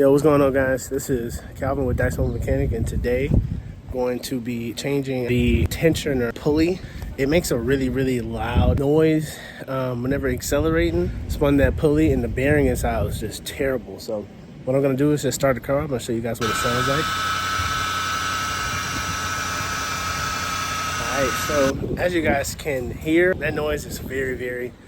Yo, what's going on, guys? This is Calvin with Dice Home Mechanic, and today going to be changing the tensioner pulley. It makes a really loud noise whenever accelerating. Spun that pulley and the bearing inside was just terrible. So what I'm gonna do is just start the car. I'm gonna show you guys what it sounds like. All right, so as you guys can hear, that noise is very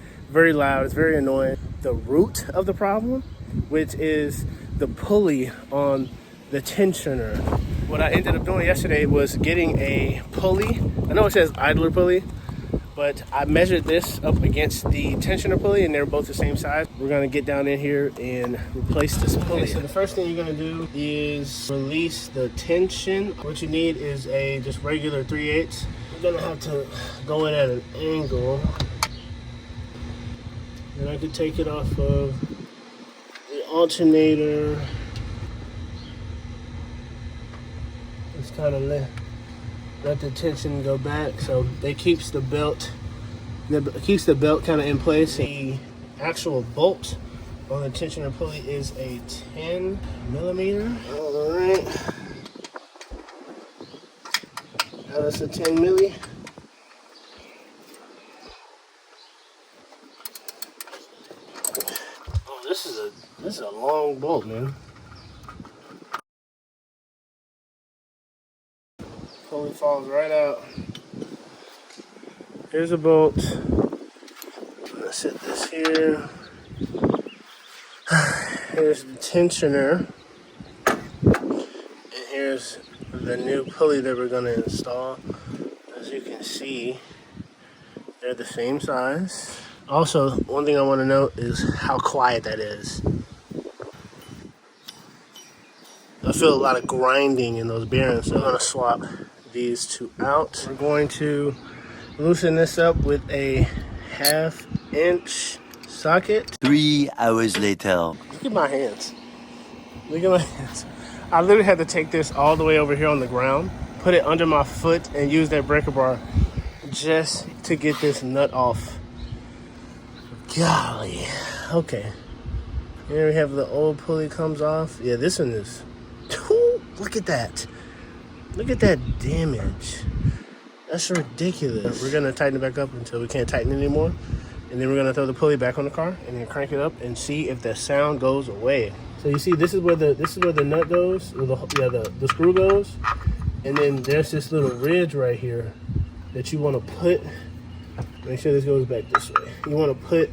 loud. It's very annoying. The root of the problem, which is the pulley on the tensioner. What I ended up doing yesterday was getting a pulley. I know it says idler pulley, but I measured this up against the tensioner pulley and they're both the same size. We're gonna get down in here and replace this pulley. Okay, so the first thing you're gonna do is release the tension. What you need is a just regular 3/8. You're gonna have to go in at an angle. And I could take it off of the alternator. Just kind of let the tension go back, so it keeps the belt kind of in place. The actual bolt on the tensioner pulley is a 10 millimeter. All right, now that's a 10 milli. This is a long bolt, man. Pulley falls right out. Here's a bolt. I'm gonna set this here. Here's the tensioner. And here's the new pulley that we're gonna install. As you can see, they're the same size. Also, one thing I want to note is how quiet that is. I feel a lot of grinding in those bearings, so I'm going to swap these two out. We're going to loosen this up with a 1/2 inch socket. 3 hours later. Look at my hands. Look at my hands. I literally had to take this all the way over here on the ground, put it under my foot, and use that breaker bar just to get this nut off. Golly. Okay. Here we have the old pulley comes off. Yeah, this one is... Look at that. Look at that damage. That's ridiculous. We're going to tighten it back up until we can't tighten it anymore. And then we're going to throw the pulley back on the car and then crank it up and see if the sound goes away. So you see, this is where the nut goes, or the screw goes. And then there's this little ridge right here that you want to put... Make sure this goes back this way. You want to put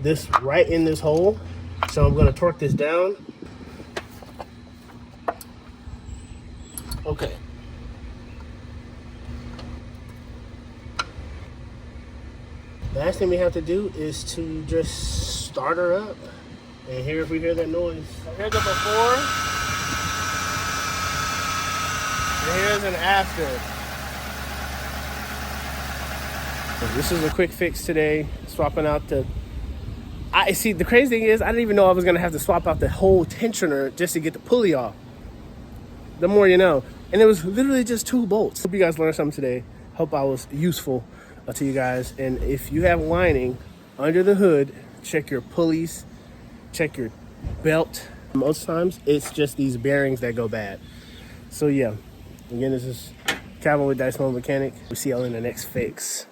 this right in this hole. So I'm going to torque this down. Okay. Last thing we have to do is to just start her up. And here, if we hear that noise. Here's the before. And here's an after. This is a quick fix today, swapping out the... see, the crazy thing is, I didn't even know I was going to have to swap out the whole tensioner just to get the pulley off. The more you know. And it was literally just 2 bolts. Hope you guys learned something today. Hope I was useful to you guys. And if you have whining under the hood, check your pulleys, check your belt. Most times, it's just these bearings that go bad. So yeah, again, this is Calvin with Dice Home Mechanic. We'll see y'all in the next fix.